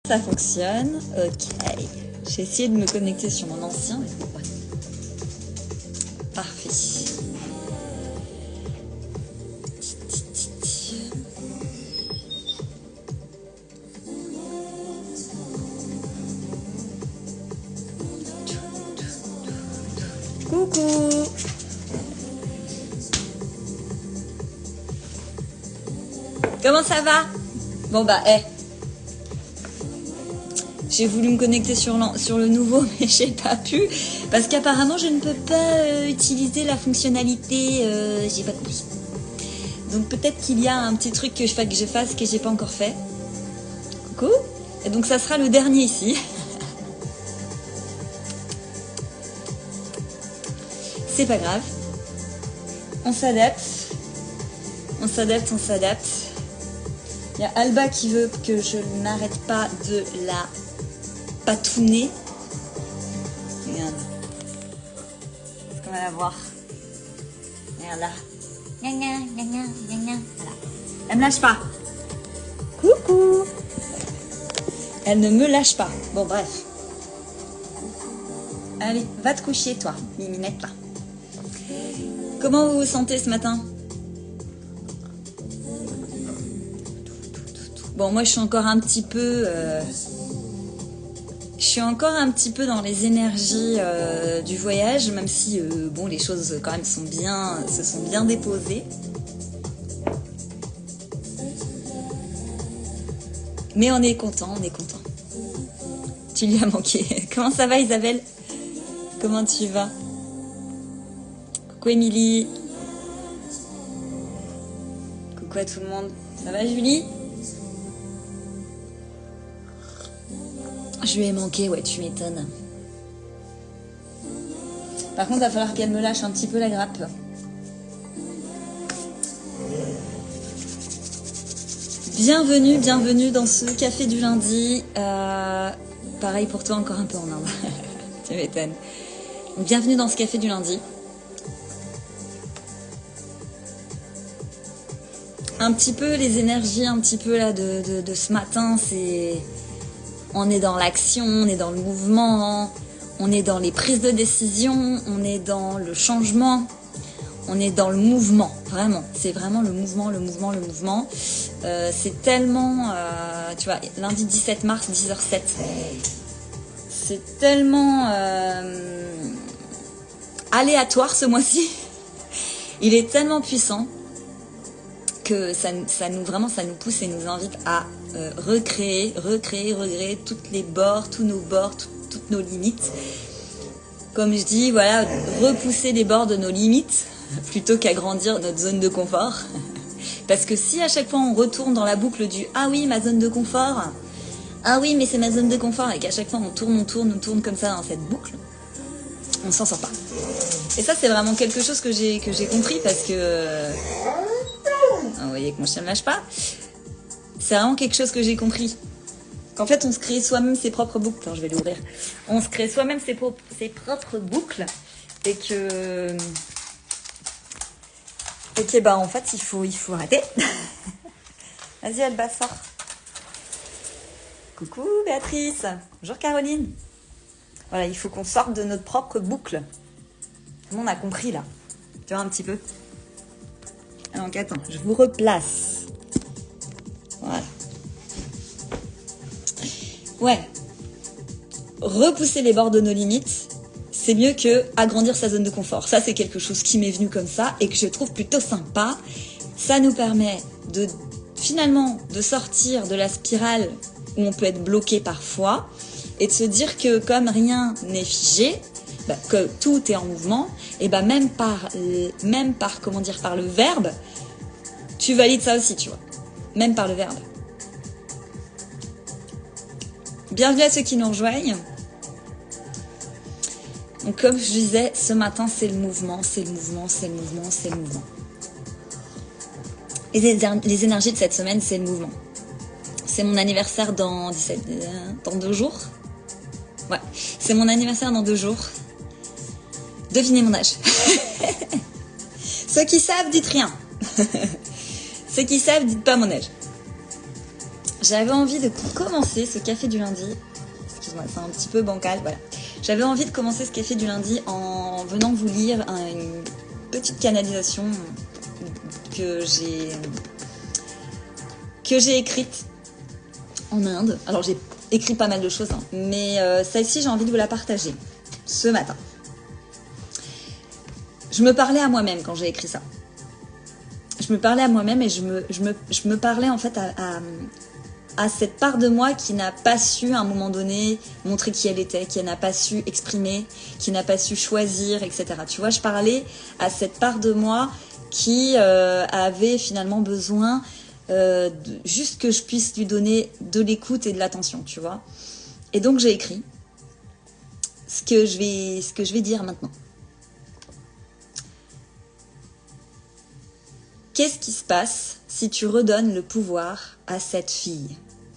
Ça fonctionne. Ok. J'ai essayé de me connecter sur mon ancien. Mais ouais. Parfait. Coucou. Comment ça va? Bon bah, j'ai voulu me connecter sur le nouveau, mais j'ai pas pu. Parce qu'apparemment, je ne peux pas utiliser la fonctionnalité. J'ai pas compris. Donc peut-être qu'il y a un petit truc que je fasse que j'ai pas encore fait. Coucou. Et donc ça sera le dernier ici. C'est pas grave. On s'adapte. On s'adapte, on s'adapte. Il y a Alba qui veut que je n'arrête pas de la patouner. Regarde. Est-ce qu'on va la voir? Regarde là. Voilà. Elle me lâche pas. Coucou. Elle ne me lâche pas. Bon, bref. Allez, va te coucher, toi, Miminette, là. Comment vous vous sentez ce matin? Bon, moi, je suis encore un petit peu... Je suis encore un petit peu dans les énergies du voyage, même si, bon, les choses, quand même, se sont bien déposées. Mais on est content, on est content. Tu lui as manqué. Comment ça va, Isabelle? Comment tu vas? Coucou, Émilie. Coucou à tout le monde. Ça va, Julie? Je lui ai manqué, ouais, tu m'étonnes. Par contre, il va falloir qu'elle me lâche un petit peu la grappe. Bienvenue, bienvenue dans ce café du lundi. Pareil pour toi, encore un peu en Inde. Tu m'étonnes. Bienvenue dans ce café du lundi. Un petit peu les énergies, un petit peu là de ce matin, c'est... On est dans l'action, on est dans le mouvement, on est dans les prises de décision, on est dans le changement, on est dans le mouvement, vraiment. C'est vraiment le mouvement, le mouvement, le mouvement. C'est tellement, tu vois, lundi 17 mars, 10h07. C'est tellement aléatoire ce mois-ci. Il est tellement puissant que ça nous pousse et nous invite à recréer toutes les bords, tous nos bords, toutes nos limites. Comme je dis, voilà, repousser les bords de nos limites plutôt qu'agrandir notre zone de confort. Parce que si à chaque fois on retourne dans la boucle du « Ah oui, ma zone de confort »,« Ah oui, mais c'est ma zone de confort », et qu'à chaque fois on tourne comme ça dans cette boucle, on s'en sort pas. Et ça, c'est vraiment quelque chose que j'ai compris parce que... vous voyez que mon chien ne lâche pas. C'est vraiment quelque chose que j'ai compris. Qu'en fait, on se crée soi-même ses propres boucles. Attends, je vais l'ouvrir. On se crée soi-même ses propres boucles. Et que bah, en fait, il faut arrêter. Vas-y, Alba, sort. Coucou, Béatrice. Bonjour, Caroline. Voilà, il faut qu'on sorte de notre propre boucle. Tout le monde a compris, là. Tu vois un petit peu. Donc, attends, je vous replace. Voilà. Ouais. Repousser les bords de nos limites, c'est mieux que agrandir sa zone de confort. Ça, c'est quelque chose qui m'est venu comme ça et que je trouve plutôt sympa. Ça nous permet finalement de sortir de la spirale où on peut être bloqué parfois et de se dire que comme rien n'est figé, bah, que tout est en mouvement, et bah même par le verbe, tu valides ça aussi, tu vois. Même par le verbe. Bienvenue à ceux qui nous rejoignent. Donc comme je disais, ce matin, c'est le mouvement, c'est le mouvement, c'est le mouvement, c'est le mouvement. Les énergies de cette semaine, c'est le mouvement. C'est mon anniversaire dans 2 jours. Ouais, c'est mon anniversaire dans 2 jours. Devinez mon âge. Ceux qui savent, dites rien. Ceux qui savent, dites pas mon âge. J'avais envie de commencer ce café du lundi. Excuse-moi, c'est un petit peu bancal, voilà. J'avais envie de commencer ce café du lundi en venant vous lire une petite canalisation que j'ai écrite en Inde. Alors j'ai écrit pas mal de choses, hein, mais celle-ci j'ai envie de vous la partager ce matin. Je me parlais à moi-même quand j'ai écrit ça. Je me parlais à moi-même et je me parlais en fait à cette part de moi qui n'a pas su à un moment donné montrer qui elle était, qui n'a pas su exprimer, qui n'a pas su choisir, etc. Tu vois, je parlais à cette part de moi qui avait finalement besoin juste que je puisse lui donner de l'écoute et de l'attention, tu vois. Et donc j'ai écrit ce que je vais dire maintenant. Qu'est-ce qui se passe si tu redonnes le pouvoir à cette fille,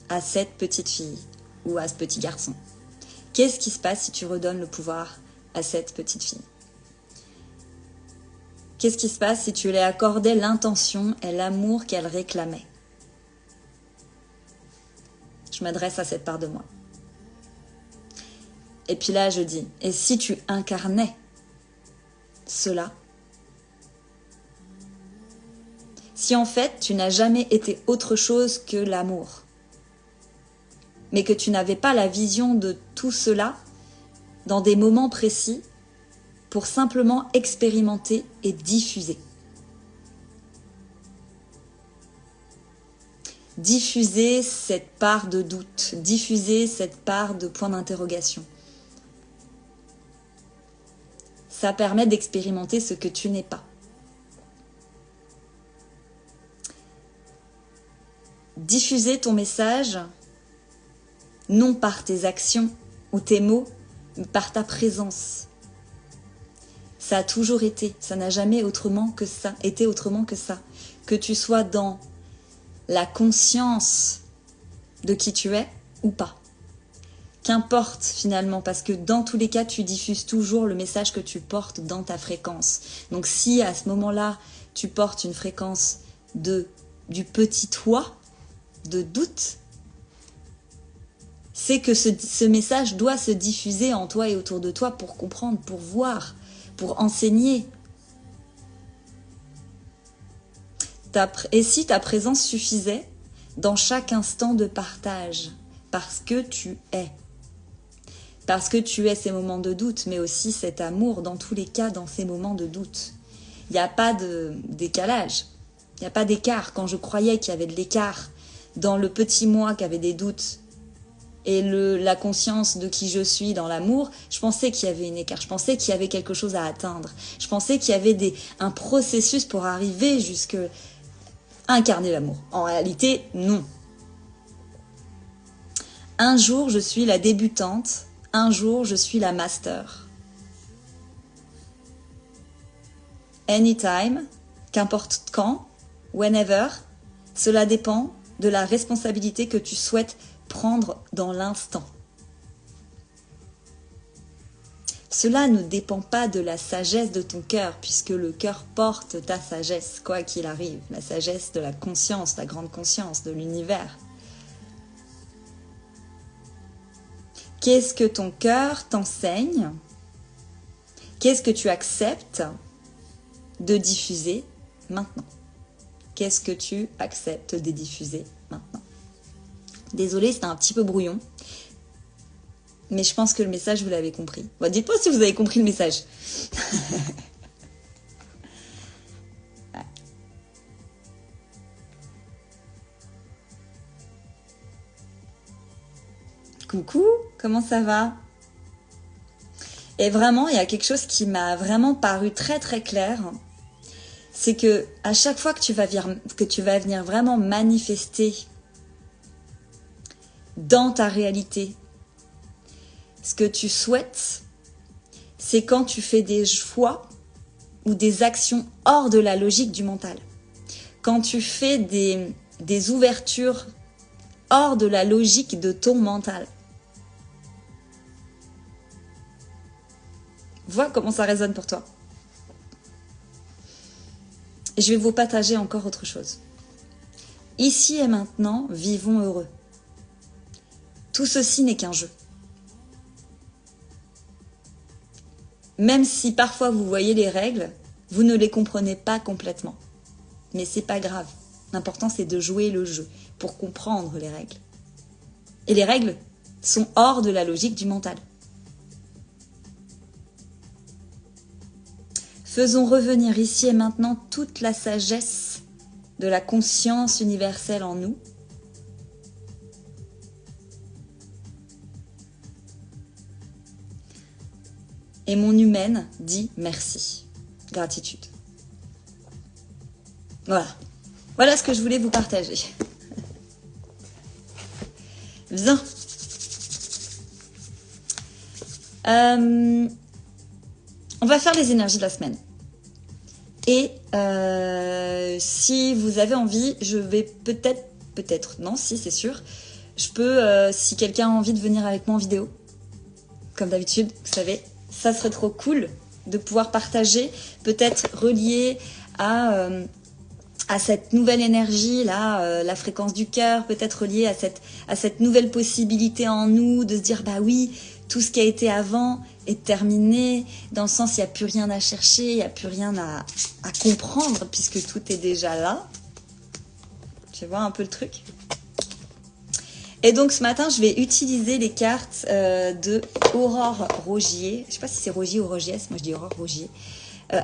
à cette petite fille ou à ce petit garçon? Qu'est-ce qui se passe si tu redonnes le pouvoir à cette petite fille? Qu'est-ce qui se passe si tu lui accordais l'intention et l'amour qu'elle réclamait? Je m'adresse à cette part de moi. Et puis là, je dis, et si tu incarnais cela? Si en fait, tu n'as jamais été autre chose que l'amour, mais que tu n'avais pas la vision de tout cela dans des moments précis pour simplement expérimenter et diffuser. Diffuser cette part de doute, diffuser cette part de point d'interrogation. Ça permet d'expérimenter ce que tu n'es pas. Diffuser ton message, non par tes actions ou tes mots, mais par ta présence. Ça a toujours été, ça n'a jamais été autrement que ça. Que tu sois dans la conscience de qui tu es ou pas. Qu'importe finalement, parce que dans tous les cas, tu diffuses toujours le message que tu portes dans ta fréquence. Donc si à ce moment-là, tu portes une fréquence du petit toi, de doute, c'est que ce message doit se diffuser en toi et autour de toi pour comprendre, pour voir, pour enseigner. Et si ta présence suffisait dans chaque instant de partage, parce que tu es. Parce que tu es ces moments de doute, mais aussi cet amour dans tous les cas, dans ces moments de doute. Il n'y a pas de décalage, il n'y a pas d'écart. Quand je croyais qu'il y avait de l'écart dans le petit moi qui avait des doutes et la conscience de qui je suis dans l'amour, je pensais qu'il y avait un écart, je pensais qu'il y avait quelque chose à atteindre, je pensais qu'il y avait un processus pour arriver jusqu'à incarner l'amour. En réalité, non. Un jour, je suis la débutante, un jour, je suis la master. Anytime, qu'importe quand, whenever, cela dépend de la responsabilité que tu souhaites prendre dans l'instant. Cela ne dépend pas de la sagesse de ton cœur, puisque le cœur porte ta sagesse, quoi qu'il arrive, la sagesse de la conscience, la grande conscience de l'univers. Qu'est-ce que ton cœur t'enseigne? Qu'est-ce que tu acceptes de diffuser maintenant? Qu'est-ce que tu acceptes de diffuser maintenant? Désolée, c'était un petit peu brouillon. Mais je pense que le message, vous l'avez compris. Bon, dites-moi si vous avez compris le message. Coucou, comment ça va? Et vraiment, il y a quelque chose qui m'a vraiment paru très très clair. C'est que à chaque fois que tu vas venir vraiment manifester dans ta réalité ce que tu souhaites, c'est quand tu fais des choix ou des actions hors de la logique du mental. Quand tu fais des ouvertures hors de la logique de ton mental. Vois comment ça résonne pour toi. Je vais vous partager encore autre chose. Ici et maintenant, vivons heureux. Tout ceci n'est qu'un jeu. Même si parfois vous voyez les règles, vous ne les comprenez pas complètement. Mais c'est pas grave. L'important c'est de jouer le jeu pour comprendre les règles. Et les règles sont hors de la logique du mental. Faisons revenir ici et maintenant toute la sagesse de la conscience universelle en nous. Et mon humaine dit merci. Gratitude. Voilà. Voilà ce que je voulais vous partager. Bien. On va faire les énergies de la semaine. Et si vous avez envie, je vais peut-être, non, si c'est sûr, je peux, si quelqu'un a envie de venir avec moi en vidéo, comme d'habitude, vous savez, ça serait trop cool de pouvoir partager, peut-être relié à cette nouvelle énergie, là, la fréquence du cœur, peut-être relié à cette nouvelle possibilité en nous, de se dire, bah oui, tout ce qui a été avant est terminé, dans le sens, il n'y a plus rien à chercher, il n'y a plus rien à comprendre, puisque tout est déjà là. Tu vois un peu le truc? Et donc, ce matin, je vais utiliser les cartes de Aurore Rogier. Je ne sais pas si c'est Rogier ou Rogiès, moi je dis Aurore Rogier.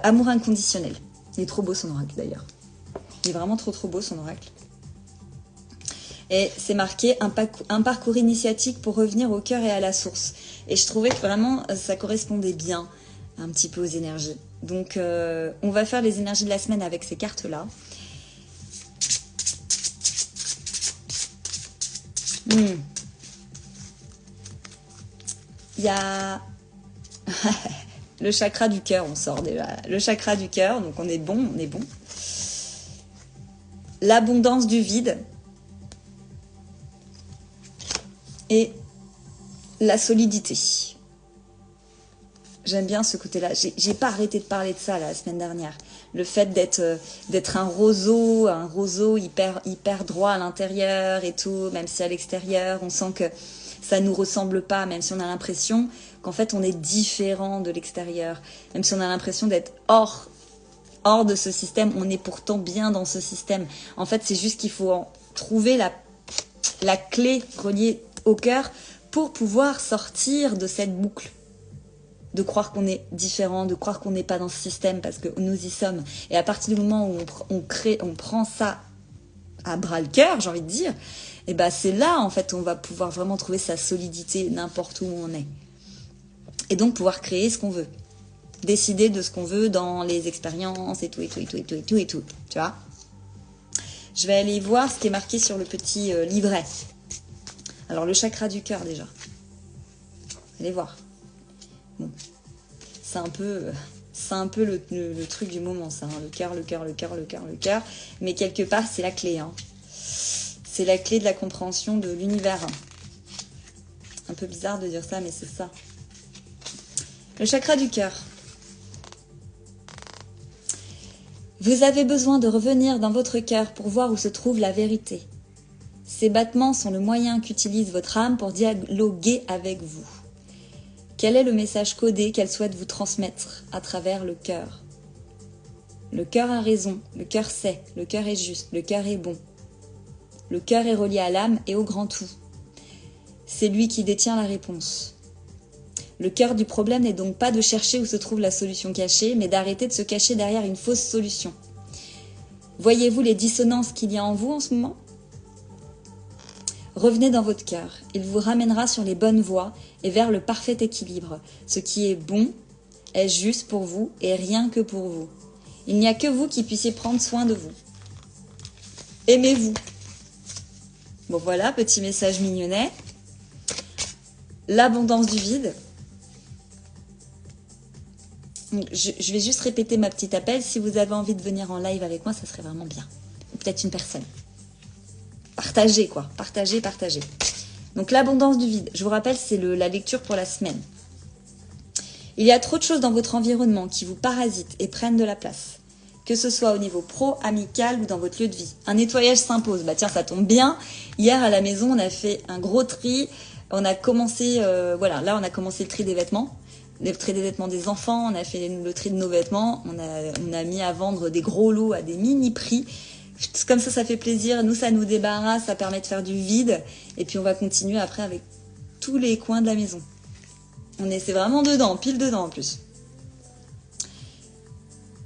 Amour inconditionnel. Il est trop beau son oracle, d'ailleurs. Il est vraiment trop beau son oracle. Et c'est marqué un parcours initiatique pour revenir au cœur et à la source. Et je trouvais que vraiment ça correspondait bien un petit peu aux énergies. Donc on va faire les énergies de la semaine avec ces cartes-là. Il y a le chakra du cœur, on sort déjà. Le chakra du cœur, donc on est bon, on est bon. L'abondance du vide. Et la solidité. J'aime bien ce côté-là. J'ai pas arrêté de parler de ça la semaine dernière. Le fait d'être un roseau hyper droit à l'intérieur et tout, même si à l'extérieur, on sent que ça nous ressemble pas, même si on a l'impression qu'en fait on est différent de l'extérieur, même si on a l'impression d'être hors de ce système, on est pourtant bien dans ce système. En fait, c'est juste qu'il faut trouver la clé reliée au cœur pour pouvoir sortir de cette boucle. De croire qu'on est différent, de croire qu'on n'est pas dans ce système parce que nous y sommes. Et à partir du moment où on prend ça à bras le cœur, j'ai envie de dire, et ben c'est là en fait on va pouvoir vraiment trouver sa solidité n'importe où on est. Et donc pouvoir créer ce qu'on veut. Décider de ce qu'on veut dans les expériences et tout. Tu vois? Je vais aller voir ce qui est marqué sur le petit livret. Alors, le chakra du cœur, déjà. Allez voir. Bon. C'est un peu le truc du moment, ça. Hein. Le cœur. Mais quelque part, c'est la clé. Hein. C'est la clé de la compréhension de l'univers. Un peu bizarre de dire ça, mais c'est ça. Le chakra du cœur. Vous avez besoin de revenir dans votre cœur pour voir où se trouve la vérité. Ces battements sont le moyen qu'utilise votre âme pour dialoguer avec vous. Quel est le message codé qu'elle souhaite vous transmettre à travers le cœur? Le cœur a raison, le cœur sait, le cœur est juste, le cœur est bon. Le cœur est relié à l'âme et au grand tout. C'est lui qui détient la réponse. Le cœur du problème n'est donc pas de chercher où se trouve la solution cachée, mais d'arrêter de se cacher derrière une fausse solution. Voyez-vous les dissonances qu'il y a en vous en ce moment? Revenez dans votre cœur. Il vous ramènera sur les bonnes voies et vers le parfait équilibre. Ce qui est bon est juste pour vous et rien que pour vous. Il n'y a que vous qui puissiez prendre soin de vous. Aimez-vous. Bon voilà, petit message mignonnet. L'abondance du vide. Je vais juste répéter ma petite appel. Si vous avez envie de venir en live avec moi, ça serait vraiment bien. Ou peut-être une personne. Partagez quoi. Partagez. Donc l'abondance du vide. Je vous rappelle, c'est la lecture pour la semaine. Il y a trop de choses dans votre environnement qui vous parasitent et prennent de la place. Que ce soit au niveau pro, amical ou dans votre lieu de vie. Un nettoyage s'impose. Bah tiens, ça tombe bien. Hier à la maison, on a fait un gros tri. On a commencé, voilà, là on a commencé le tri des vêtements. Le tri des vêtements des enfants, on a fait le tri de nos vêtements, on a mis à vendre des gros lots à des mini prix. Comme ça fait plaisir. Nous, ça nous débarrasse, ça permet de faire du vide. Et puis on va continuer après avec tous les coins de la maison. C'est vraiment dedans, pile dedans en plus.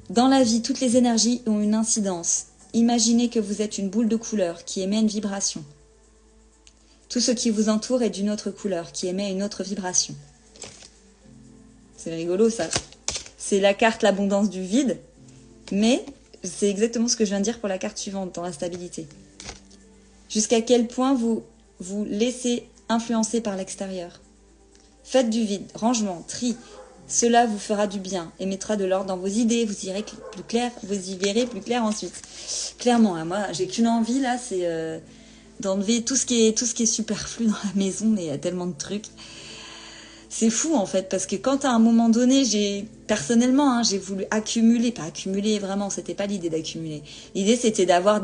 Dans la vie, toutes les énergies ont une incidence. Imaginez que vous êtes une boule de couleur qui émet une vibration. Tout ce qui vous entoure est d'une autre couleur, qui émet une autre vibration. C'est rigolo ça. C'est la carte l'abondance du vide, mais c'est exactement ce que je viens de dire pour la carte suivante, dans la stabilité. Jusqu'à quel point vous vous laissez influencer par l'extérieur. Faites du vide, rangement, tri. Cela vous fera du bien et mettra de l'ordre dans vos idées. Vous y verrez plus clair, vous y verrez plus clair ensuite. Clairement, hein, moi, j'ai qu'une envie là, c'est d'enlever tout ce qui est superflu dans la maison. Mais il y a tellement de trucs. C'est fou en fait, parce que quand à un moment donné, personnellement, hein, j'ai voulu accumuler, pas accumuler vraiment, c'était pas l'idée d'accumuler. L'idée c'était d'avoir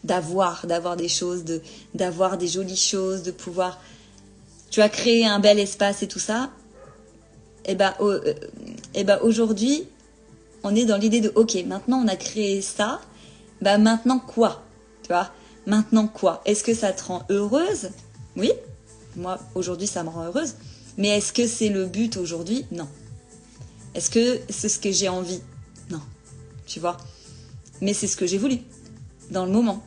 d'avoir des choses, d'avoir des jolies choses, de pouvoir, tu vois, créer un bel espace et tout ça. Et aujourd'hui, on est dans l'idée de, ok, maintenant on a créé ça, bah maintenant quoi, tu vois, maintenant quoi? Est-ce que ça te rend heureuse? Oui. Moi, aujourd'hui, ça me rend heureuse. Mais est-ce que c'est le but aujourd'hui? Non. Est-ce que c'est ce que j'ai envie? Non. Tu vois? Mais c'est ce que j'ai voulu. Dans le moment.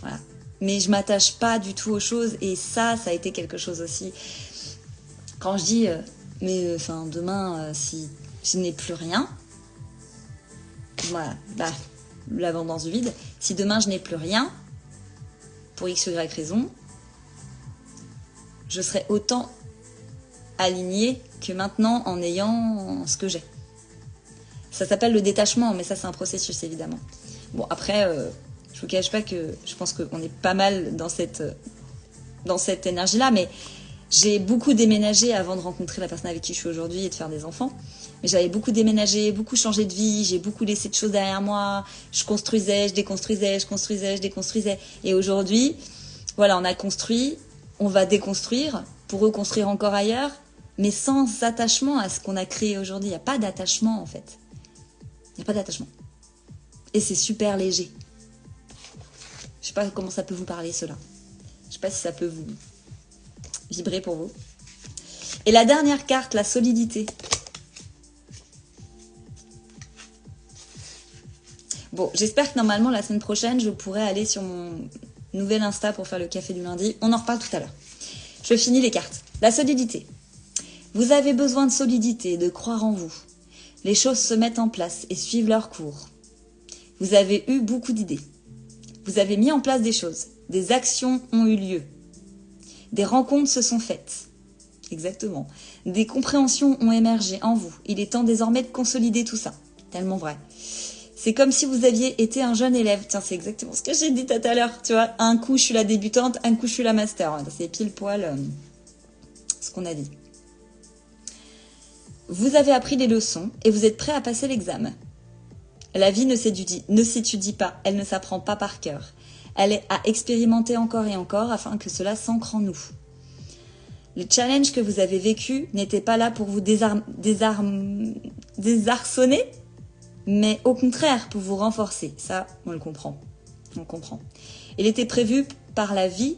Voilà. Mais je m'attache pas du tout aux choses. Et ça a été quelque chose aussi. Quand je dis, demain, si je n'ai plus rien, voilà, l'abondance du vide. Si demain, je n'ai plus rien, pour X ou Y raison, je serai autant alignée que maintenant en ayant ce que j'ai. Ça s'appelle le détachement, mais ça c'est un processus évidemment. Bon après, je vous cache pas que je pense qu'on est pas mal dans cette énergie-là, mais j'ai beaucoup déménagé avant de rencontrer la personne avec qui je suis aujourd'hui et de faire des enfants. Mais j'avais beaucoup déménagé, beaucoup changé de vie, j'ai beaucoup laissé de choses derrière moi. Je construisais, je déconstruisais, je construisais, je déconstruisais. Et aujourd'hui, voilà, on a construit. On va déconstruire pour reconstruire encore ailleurs, mais sans attachement à ce qu'on a créé aujourd'hui. Il n'y a pas d'attachement, en fait. Il n'y a pas d'attachement. Et c'est super léger. Je ne sais pas comment ça peut vous parler, cela. Je ne sais pas si ça peut vous vibrer pour vous. Et la dernière carte, la solidité. Bon, j'espère que normalement, la semaine prochaine, je pourrai aller sur mon nouvel Insta pour faire le café du lundi. On en reparle tout à l'heure. Je finis les cartes. La solidité. Vous avez besoin de solidité, de croire en vous. Les choses se mettent en place et suivent leur cours. Vous avez eu beaucoup d'idées. Vous avez mis en place des choses. Des actions ont eu lieu. Des rencontres se sont faites. Exactement. Des compréhensions ont émergé en vous. Il est temps désormais de consolider tout ça. Tellement vrai. C'est comme si vous aviez été un jeune élève. Tiens, c'est exactement ce que j'ai dit tout à l'heure. Tu vois, un coup, je suis la débutante, un coup, je suis la master. C'est pile poil ce qu'on a dit. Vous avez appris les leçons et vous êtes prêt à passer l'examen. La vie ne s'étudie pas, elle ne s'apprend pas par cœur. Elle est à expérimenter encore et encore afin que cela s'ancre en nous. Le challenge que vous avez vécu n'était pas là pour vous désarçonner, mais au contraire pour vous renforcer. Ça, on le comprend. On comprend. Il était prévu par la vie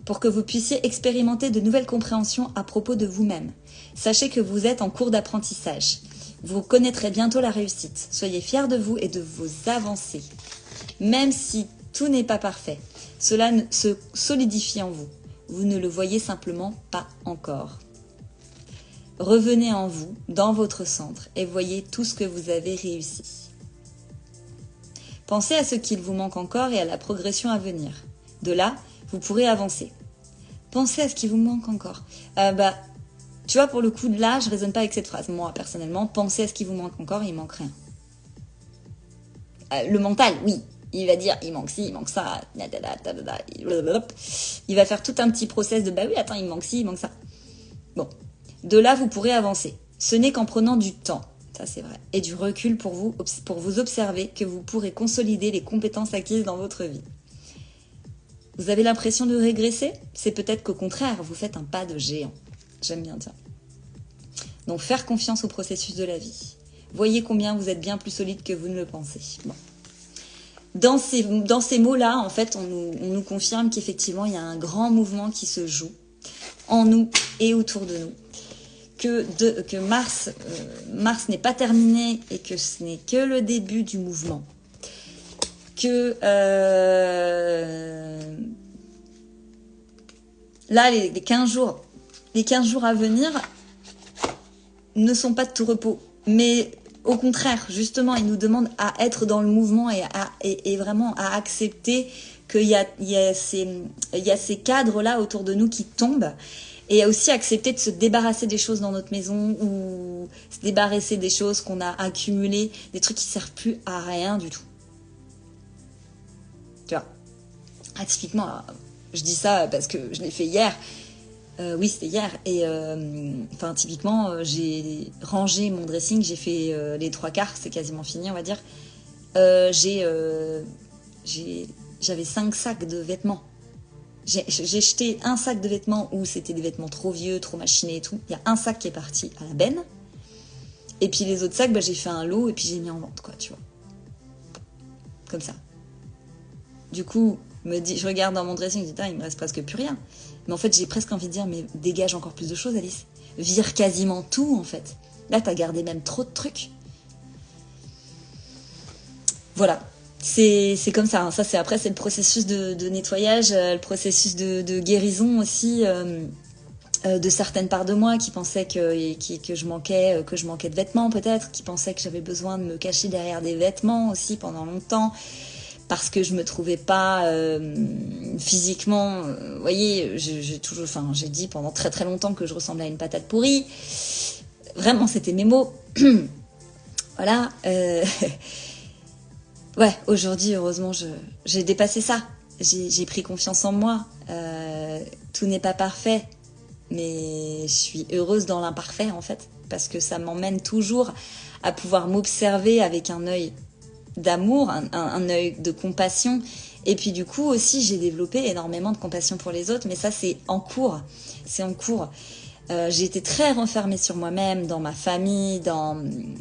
pour que vous puissiez expérimenter de nouvelles compréhensions à propos de vous-même. Sachez que vous êtes en cours d'apprentissage. Vous connaîtrez bientôt la réussite. Soyez fiers de vous et de vos avancées. Même si tout n'est pas parfait, cela se solidifie en vous. Vous ne le voyez simplement pas encore. Revenez en vous, dans votre centre, et voyez tout ce que vous avez réussi. Pensez à ce qu'il vous manque encore et à la progression à venir. De là, vous pourrez avancer. Pensez à ce qui vous manque encore. Tu vois, pour le coup, là, je ne raisonne pas avec cette phrase. Moi, personnellement, pensez à ce qui vous manque encore, il manque rien. Le mental, oui. Il va dire, il manque ci, il manque ça. Il va faire tout un petit process de, oui, attends, il manque ci, il manque ça. Bon. De là, vous pourrez avancer. Ce n'est qu'en prenant du temps, ça c'est vrai, et du recul pour vous observer que vous pourrez consolider les compétences acquises dans votre vie. Vous avez l'impression de régresser? C'est peut-être qu'au contraire, vous faites un pas de géant. J'aime bien dire. Donc, faire confiance au processus de la vie. Voyez combien vous êtes bien plus solide que vous ne le pensez. Bon. Dans ces mots-là, en fait, on nous confirme qu'effectivement, il y a un grand mouvement qui se joue en nous et autour de nous. Que Mars n'est pas terminé et que ce n'est que le début du mouvement. Que là, les 15 jours à venir ne sont pas de tout repos. Mais au contraire, justement, ils nous demandent à être dans le mouvement et vraiment à accepter qu'il y a ces cadres-là autour de nous qui tombent. Et aussi accepter de se débarrasser des choses dans notre maison ou se débarrasser des choses qu'on a accumulées, des trucs qui ne servent plus à rien du tout. Tu vois. Typiquement, je dis ça parce que je l'ai fait hier. Oui, c'était hier. Et typiquement, j'ai rangé mon dressing, j'ai fait les 3/4, c'est quasiment fini, on va dire. J'avais 5 sacs de vêtements. J'ai jeté un sac de vêtements où c'était des vêtements trop vieux, trop machinés et tout. Il y a un sac qui est parti à la benne. Et puis les autres sacs, j'ai fait un lot et puis j'ai mis en vente, quoi, tu vois. Comme ça. Du coup, je regarde dans mon dressing, je dis, il me reste presque plus rien. Mais en fait, j'ai presque envie de dire, mais dégage encore plus de choses, Alice. Vire quasiment tout, en fait. Là, t'as gardé même trop de trucs. Voilà. C'est comme ça. Hein. Ça, c'est le processus de nettoyage, le processus de guérison aussi de certaines parts de moi qui pensaient que je manquais de vêtements peut-être, qui pensaient que j'avais besoin de me cacher derrière des vêtements aussi pendant longtemps. Parce que je me trouvais pas physiquement, vous voyez, j'ai dit pendant très très longtemps que je ressemblais à une patate pourrie. Vraiment, c'était mes mots. Voilà. Ouais, aujourd'hui, heureusement, j'ai dépassé ça. J'ai pris confiance en moi. Tout n'est pas parfait, mais je suis heureuse dans l'imparfait en fait, parce que ça m'emmène toujours à pouvoir m'observer avec un œil d'amour, un œil de compassion. Et puis du coup aussi, j'ai développé énormément de compassion pour les autres, mais ça c'est en cours. C'est en cours. J'ai été très renfermée sur moi-même, dans ma famille,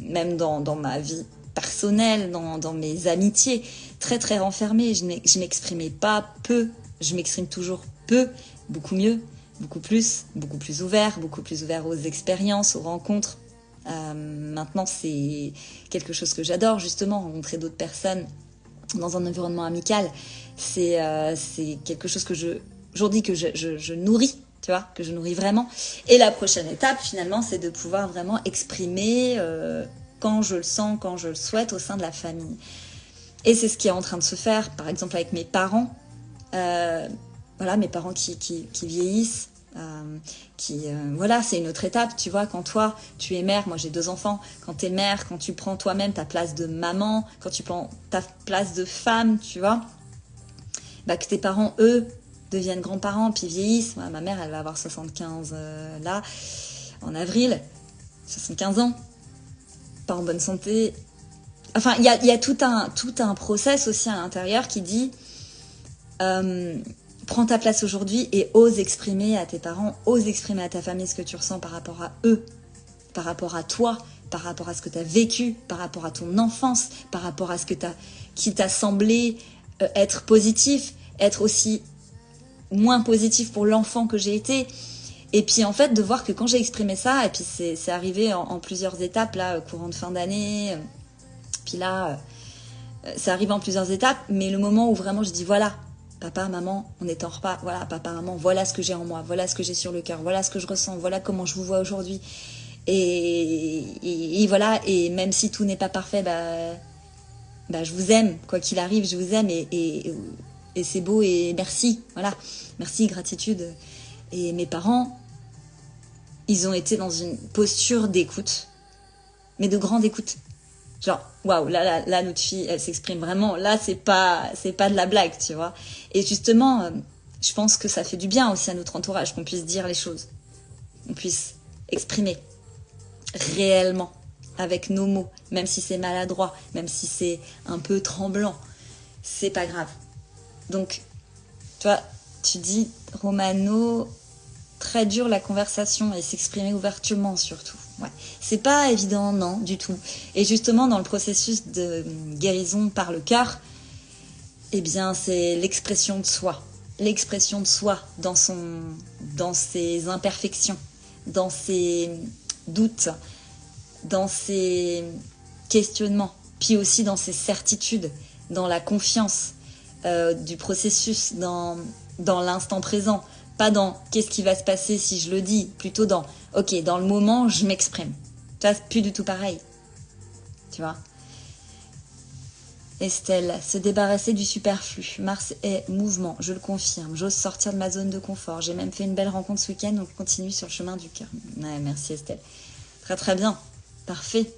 même dans ma vie personnelle, dans mes amitiés, très très renfermée. Je m'exprimais pas peu, je m'exprime toujours peu, beaucoup mieux, beaucoup plus ouvert aux expériences, aux rencontres. Maintenant, c'est quelque chose que j'adore, justement, rencontrer d'autres personnes dans un environnement amical. C'est quelque chose que aujourd'hui que je nourris, tu vois, que je nourris vraiment. Et la prochaine étape, finalement, c'est de pouvoir vraiment exprimer quand je le sens, quand je le souhaite, au sein de la famille. Et c'est ce qui est en train de se faire, par exemple, avec mes parents. Voilà, mes parents qui vieillissent. Voilà, c'est une autre étape, tu vois, quand toi tu es mère, moi j'ai 2 enfants, quand t'es mère, quand tu prends toi-même ta place de maman, quand tu prends ta place de femme, tu vois, que tes parents, eux, deviennent grands-parents, puis vieillissent. Ma mère, elle va avoir 75 là, en avril, 75 ans, pas en bonne santé. Enfin, il y a tout un process aussi à l'intérieur qui dit... prends ta place aujourd'hui et ose exprimer à tes parents, ose exprimer à ta famille ce que tu ressens par rapport à eux, par rapport à toi, par rapport à ce que tu as vécu, par rapport à ton enfance, par rapport à ce qui t'a semblé être positif, être aussi moins positif pour l'enfant que j'ai été. Et puis en fait, de voir que quand j'ai exprimé ça, et puis c'est arrivé en plusieurs étapes, là, courant de fin d'année, puis là, c'est arrivé en plusieurs étapes, mais le moment où vraiment je dis voilà, papa, maman, on est en repas. Voilà, papa, maman, voilà ce que j'ai en moi, voilà ce que j'ai sur le cœur, voilà ce que je ressens, voilà comment je vous vois aujourd'hui. Et voilà, et même si tout n'est pas parfait, je vous aime, quoi qu'il arrive, je vous aime et c'est beau et merci, voilà, merci, gratitude. Et mes parents, ils ont été dans une posture d'écoute, mais de grande écoute. Genre, waouh, là, notre fille, elle s'exprime vraiment. Là, c'est pas de la blague, tu vois. Et justement, je pense que ça fait du bien aussi à notre entourage, qu'on puisse dire les choses. On puisse exprimer réellement, avec nos mots, même si c'est maladroit, même si c'est un peu tremblant. C'est pas grave. Donc, Toi, tu dis, Romano, très dur la conversation et s'exprimer ouvertement surtout. Ouais. C'est pas évident, non, du tout. Et justement, dans le processus de guérison par le cœur, eh bien, c'est l'expression de soi. L'expression de soi dans ses imperfections, dans ses doutes, dans ses questionnements, puis aussi dans ses certitudes, dans la confiance du processus, dans l'instant présent, pas dans qu'est-ce qui va se passer si je le dis, plutôt dans ok, dans le moment, je m'exprime. Tu vois, c'est plus du tout pareil. Tu vois. Estelle, se débarrasser du superflu. Mars est mouvement, je le confirme. J'ose sortir de ma zone de confort. J'ai même fait une belle rencontre ce week-end, donc continue sur le chemin du cœur. Ouais, merci Estelle. Très très bien. Parfait.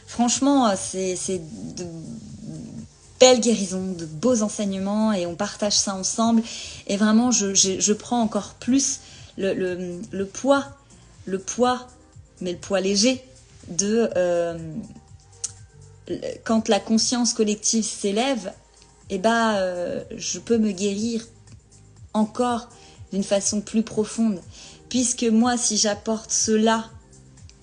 Franchement, c'est de belles guérisons, de beaux enseignements et on partage ça ensemble. Et vraiment, je prends encore plus le poids, mais le poids léger de... quand la conscience collective s'élève, eh ben, je peux me guérir encore d'une façon plus profonde. Puisque moi, si j'apporte cela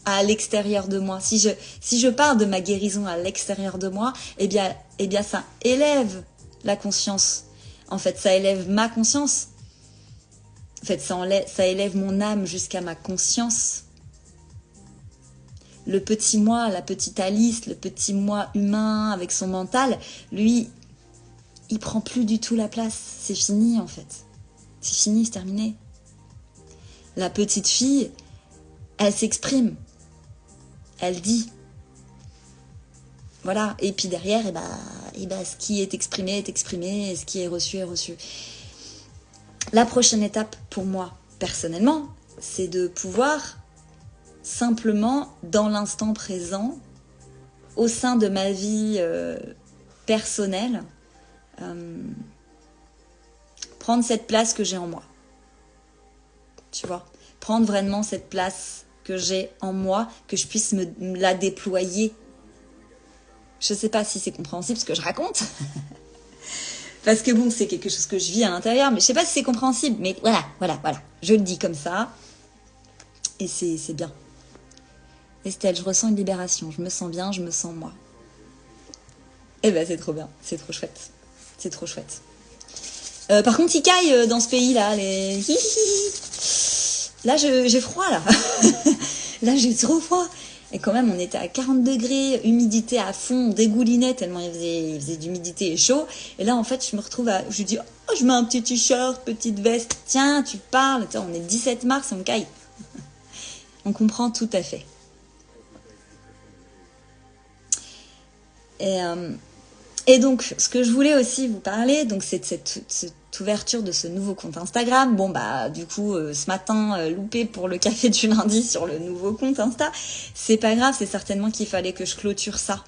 à l'extérieur de moi, si je pars de ma guérison à l'extérieur de moi, eh bien, ça élève la conscience. En fait, ça élève ma conscience. En fait, ça élève mon âme jusqu'à ma conscience. Le petit moi, la petite Alice, le petit moi humain avec son mental, lui, il prend plus du tout la place. C'est fini en fait. C'est fini, c'est terminé. La petite fille, elle s'exprime. Elle dit. Voilà. Et puis derrière, ce qui est exprimé, et ce qui est reçu est reçu. La prochaine étape pour moi, personnellement, c'est de pouvoir simplement, dans l'instant présent, au sein de ma vie personnelle, prendre cette place que j'ai en moi. Tu vois, prendre vraiment cette place que j'ai en moi, que je puisse me la déployer. Je sais pas si c'est compréhensible ce que je raconte. Parce que bon, c'est quelque chose que je vis à l'intérieur, mais je sais pas si c'est compréhensible. Mais voilà. Je le dis comme ça. Et c'est bien. Estelle, je ressens une libération. Je me sens bien, je me sens moi. Eh ben, c'est trop bien. C'est trop chouette. C'est trop chouette. Par contre, il caille dans ce pays-là. Là, j'ai froid, là. Là, j'ai trop froid. Et quand même, on était à 40 degrés, humidité à fond, on dégoulinait tellement il faisait d'humidité et chaud. Et là, en fait, je me retrouve je dis, oh, je mets un petit t-shirt, petite veste. Tiens, tu parles. Attends, on est 17 mars, on caille. On comprend tout à fait. Et donc, ce que je voulais aussi vous parler, donc c'est de cette ouverture de ce nouveau compte Instagram. Bon, bah, du coup, ce matin, loupé pour le café du lundi sur le nouveau compte Insta. C'est pas grave, c'est certainement qu'il fallait que je clôture ça.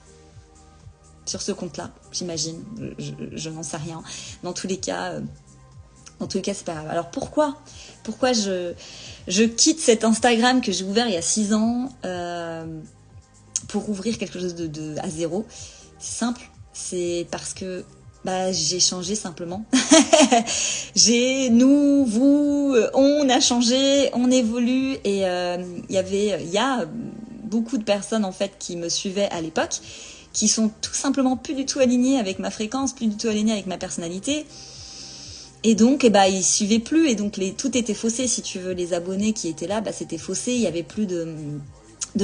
Sur ce compte-là, j'imagine. Je n'en sais rien. Dans tous les cas, c'est pas grave. Alors, pourquoi je quitte cet Instagram que j'ai ouvert il y a 6 ans pour ouvrir quelque chose à zéro? C'est simple. C'est parce que j'ai changé simplement. Nous, vous, on a changé, on évolue et il y a beaucoup de personnes en fait qui me suivaient à l'époque, qui sont tout simplement plus du tout alignées avec ma fréquence, plus du tout alignées avec ma personnalité. Et donc, ils suivaient plus et donc tout était faussé. Si tu veux, les abonnés qui étaient là, c'était faussé. Il y avait plus de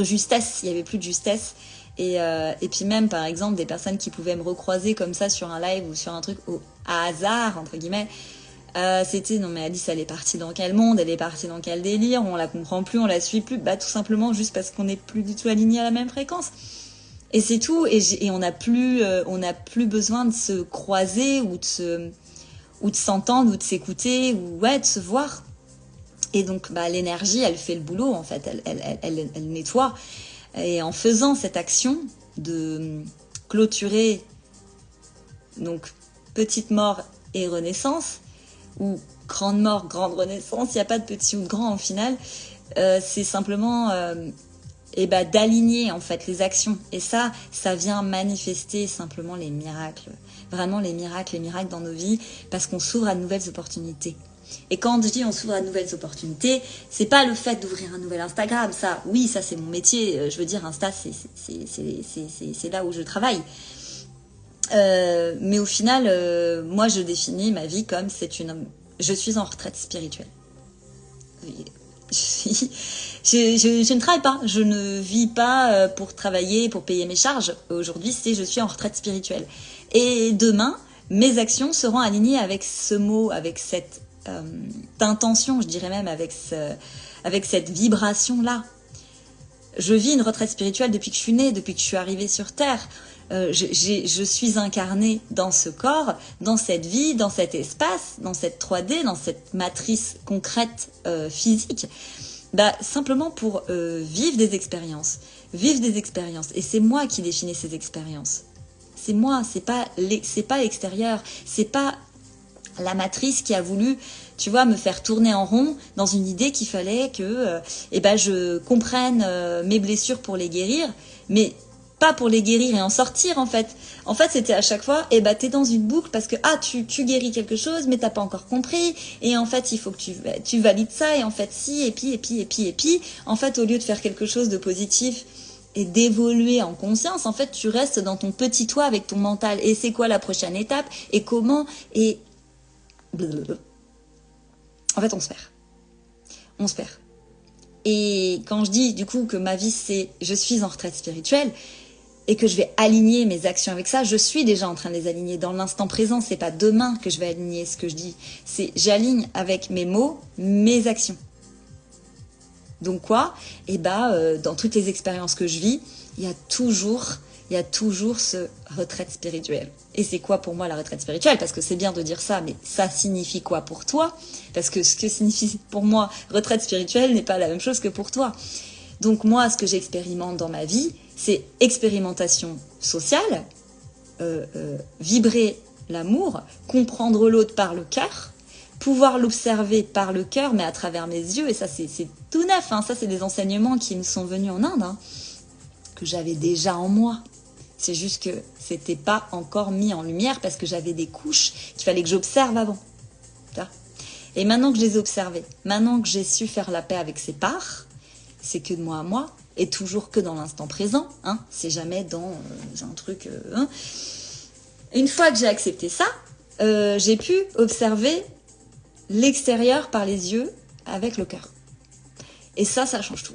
justesse. Il y avait plus de justesse. Et puis même, par exemple, des personnes qui pouvaient me recroiser comme ça sur un live ou sur un truc à hasard, entre guillemets, c'était, non mais Alice, elle est partie dans quel monde, elle est partie dans quel délire, on la comprend plus, on la suit plus, tout simplement juste parce qu'on n'est plus du tout aligné à la même fréquence. Et c'est tout, et on n'a plus besoin de se croiser ou de s'entendre ou de s'écouter ou de se voir. Et donc, l'énergie, elle fait le boulot, en fait, elle nettoie. Et en faisant cette action de clôturer, donc petite mort et renaissance, ou grande mort, grande renaissance, il n'y a pas de petit ou de grand au final, c'est simplement et bah d'aligner en fait les actions. Et ça vient manifester simplement les miracles. Vraiment les miracles dans nos vies, parce qu'on s'ouvre à de nouvelles opportunités. Et quand je dis on s'ouvre à de nouvelles opportunités, c'est pas le fait d'ouvrir un nouvel Instagram. Ça, oui, ça c'est mon métier. Je veux dire, Insta, c'est là où je travaille. Mais au final, moi je définis ma vie comme je suis en retraite spirituelle. Je ne travaille pas, je ne vis pas pour travailler, pour payer mes charges. Aujourd'hui, je suis en retraite spirituelle. Et demain, mes actions seront alignées avec ce mot, avec cette intention, je dirais même avec cette vibration-là. Je vis une retraite spirituelle depuis que je suis née, depuis que je suis arrivée sur Terre. Je suis incarnée dans ce corps, dans cette vie, dans cet espace, dans cette 3D, dans cette matrice concrète physique, simplement pour vivre des expériences. Et c'est moi qui définis ces expériences. C'est moi, c'est pas l'extérieur, c'est pas la matrice qui a voulu, tu vois, me faire tourner en rond dans une idée qu'il fallait que je comprenne mes blessures pour les guérir, mais pas pour les guérir et en sortir en fait. En fait, c'était à chaque fois, t'es dans une boucle parce que tu guéris quelque chose, mais t'as pas encore compris. Et en fait, il faut que tu valides ça. Et en fait, si, et puis. En fait, au lieu de faire quelque chose de positif et d'évoluer en conscience, en fait, tu restes dans ton petit toit avec ton mental. Et c'est quoi la prochaine étape? Et comment? Et en fait, on se perd. Et quand je dis du coup que ma vie je suis en retraite spirituelle et que je vais aligner mes actions avec ça, je suis déjà en train de les aligner dans l'instant présent. C'est pas demain que je vais aligner ce que je dis, c'est j'aligne avec mes mots, mes actions. Donc quoi? Dans toutes les expériences que je vis, il y a toujours ce retraite spirituelle. Et c'est quoi pour moi la retraite spirituelle? Parce que c'est bien de dire ça, mais ça signifie quoi pour toi? Parce que ce que signifie pour moi retraite spirituelle n'est pas la même chose que pour toi. Donc moi, ce que j'expérimente dans ma vie, c'est expérimentation sociale, vibrer l'amour, comprendre l'autre par le cœur, pouvoir l'observer par le cœur, mais à travers mes yeux. Et ça, c'est tout neuf. Ça, c'est des enseignements qui me sont venus en Inde, que j'avais déjà en moi. C'est juste que c'était pas encore mis en lumière parce que j'avais des couches qu'il fallait que j'observe avant. Et maintenant que je les ai observées, maintenant que j'ai su faire la paix avec ces parts, c'est que de moi à moi, et toujours que dans l'instant présent, c'est jamais dans un truc... Une fois que j'ai accepté ça, j'ai pu observer l'extérieur par les yeux avec le cœur. Et ça change tout.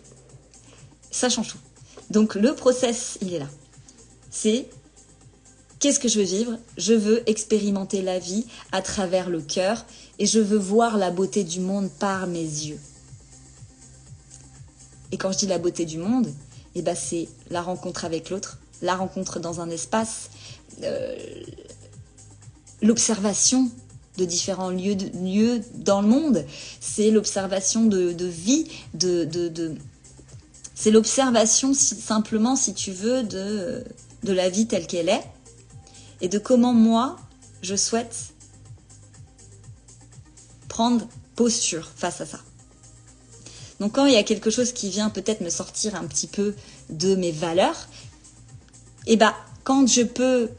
Ça change tout. Donc le process, il est là. C'est qu'est-ce que je veux vivre? Je veux expérimenter la vie à travers le cœur et je veux voir la beauté du monde par mes yeux. Et quand je dis la beauté du monde, c'est la rencontre avec l'autre, la rencontre dans un espace, l'observation de différents lieux dans le monde, c'est l'observation de vie, c'est l'observation simplement, si tu veux, de la vie telle qu'elle est et de comment moi, je souhaite prendre posture face à ça. Donc quand il y a quelque chose qui vient peut-être me sortir un petit peu de mes valeurs, quand je peux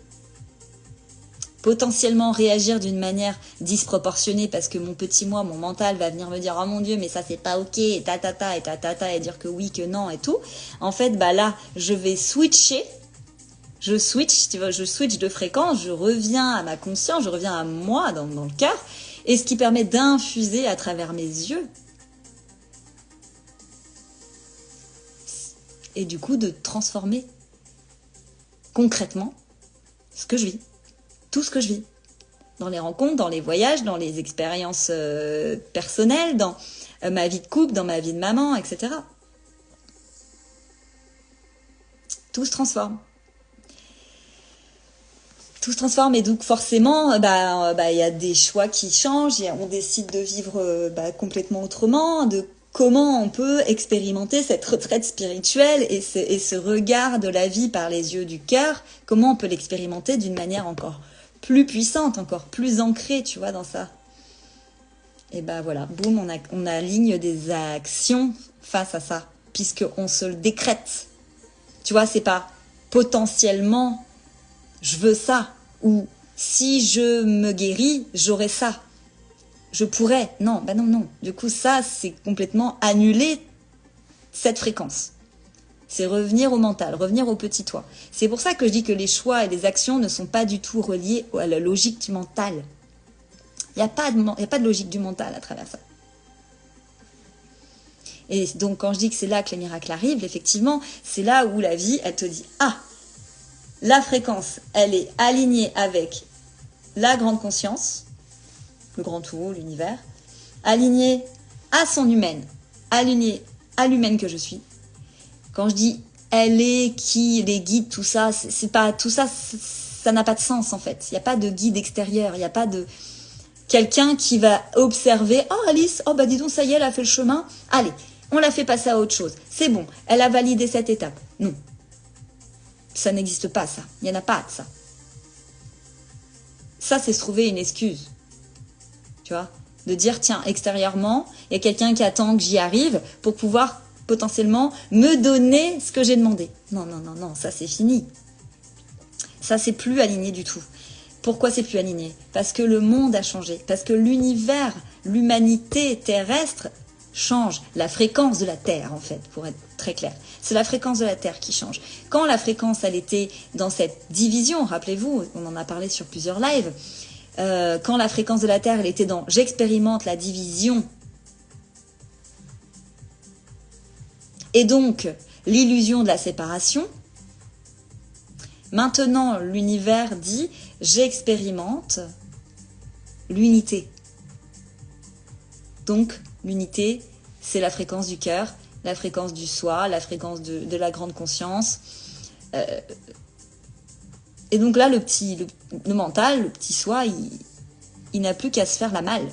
potentiellement réagir d'une manière disproportionnée parce que mon petit moi, mon mental va venir me dire « Oh mon Dieu, mais ça c'est pas ok, et ta, et dire que oui, que non, et tout. » En fait, là, je vais switcher. Je switch de fréquence, je reviens à ma conscience, je reviens à moi dans le cœur, et ce qui permet d'infuser à travers mes yeux. Et du coup, de transformer concrètement ce que je vis. Tout ce que je vis, dans les rencontres, dans les voyages, dans les expériences personnelles, dans ma vie de couple, dans ma vie de maman, etc. Tout se transforme. Tout se transforme et donc forcément, il y a des choix qui changent, on décide de vivre complètement autrement, de comment on peut expérimenter cette retraite spirituelle et ce regard de la vie par les yeux du cœur, comment on peut l'expérimenter d'une manière encore plus puissante, encore plus ancrée, tu vois, dans ça. Et voilà, boum, on aligne des actions face à ça. puisqu'on se le décrète. Tu vois, c'est pas potentiellement je veux ça, ou si je me guéris, j'aurai ça. Je pourrais. Non, bah non, non. Du coup, ça, c'est complètement annuler cette fréquence. C'est revenir au mental, revenir au petit toi. C'est pour ça que je dis que les choix et les actions ne sont pas du tout reliés à la logique du mental. Il n'y a pas de logique du mental à travers ça. Et donc, quand je dis que c'est là que les miracles arrivent, effectivement, c'est là où la vie, elle te dit « Ah, la fréquence, elle est alignée avec la grande conscience, le grand tout, l'univers, alignée à son humaine, alignée à l'humaine que je suis. » Quand je dis elle est, qui, les guides, tout ça, c'est pas tout ça, ça n'a pas de sens en fait. Il n'y a pas de guide extérieur, il n'y a pas de quelqu'un qui va observer. Oh Alice, oh bah dis donc ça y est, elle a fait le chemin. Allez, on l'a fait passer à autre chose. C'est bon, elle a validé cette étape. Non, ça n'existe pas ça. Il n'y en a pas de ça. Ça c'est se trouver une excuse, tu vois, de dire tiens extérieurement, il y a quelqu'un qui attend que j'y arrive pour pouvoir potentiellement me donner ce que j'ai demandé. Non, non, non, non, ça c'est fini. Ça c'est plus aligné du tout. Pourquoi c'est plus aligné? Parce que le monde a changé, parce que l'univers, l'humanité terrestre change. La fréquence de la Terre, en fait, pour être très clair. C'est la fréquence de la Terre qui change. Quand la fréquence, elle était dans cette division, rappelez-vous, on en a parlé sur plusieurs lives, quand la fréquence de la Terre, elle était dans « j'expérimente la division », et donc l'illusion de la séparation. Maintenant, l'univers dit « j'expérimente l'unité ». Donc, l'unité, c'est la fréquence du cœur, la fréquence du soi, la fréquence de la grande conscience. Et donc là, le mental, le petit soi, il n'a plus qu'à se faire la malle.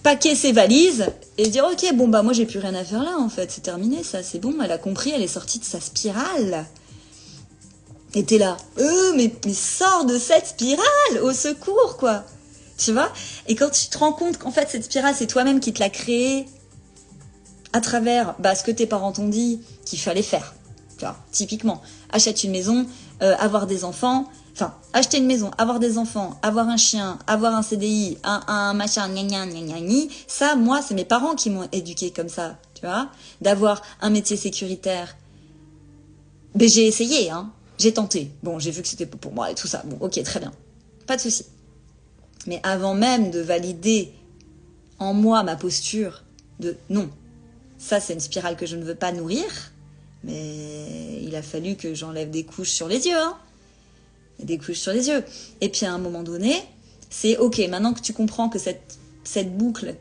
Paquer ses valises et dire ok bon bah moi j'ai plus rien à faire là en fait, c'est terminé ça, c'est bon, elle a compris, elle est sortie de sa spirale. Et t'es là, mais sors de cette spirale, au secours quoi, tu vois. Et quand tu te rends compte qu'en fait cette spirale c'est toi-même qui te l'as créée à travers ce que tes parents t'ont dit qu'il fallait faire, tu vois, typiquement achète une maison, avoir des enfants. Enfin, acheter une maison, avoir des enfants, avoir un chien, avoir un CDI, un machin, gna gna gna gna, ça, moi, c'est mes parents qui m'ont éduqué comme ça, tu vois, d'avoir un métier sécuritaire. Mais j'ai essayé, hein, j'ai tenté. Bon, j'ai vu que c'était pas pour moi et tout ça. Bon, ok, très bien, pas de souci. Mais avant même de valider en moi ma posture de non, ça c'est une spirale que je ne veux pas nourrir, mais il a fallu que j'enlève des couches sur les yeux, hein. Des couches sur les yeux. Et puis à un moment donné, c'est ok, maintenant que tu comprends que cette boucle,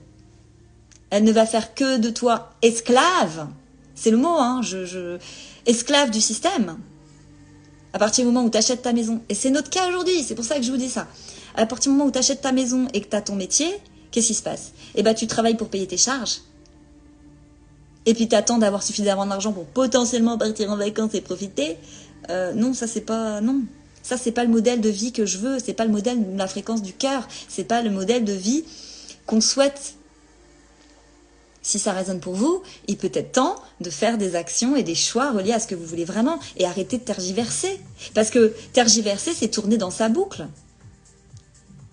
elle ne va faire que de toi esclave, c'est le mot, hein, esclave du système. À partir du moment où tu achètes ta maison, et c'est notre cas aujourd'hui, c'est pour ça que je vous dis ça, à partir du moment où tu achètes ta maison et que tu as ton métier, qu'est-ce qui se passe? Eh ben tu travailles pour payer tes charges. Et puis tu attends d'avoir suffisamment d'argent pour potentiellement partir en vacances et profiter. Non, ça c'est pas... Non. Ça, c'est pas le modèle de vie que je veux, c'est pas le modèle de la fréquence du cœur, c'est pas le modèle de vie qu'on souhaite. Si ça résonne pour vous, il peut être temps de faire des actions et des choix reliés à ce que vous voulez vraiment et arrêter de tergiverser. Parce que tergiverser, c'est tourner dans sa boucle.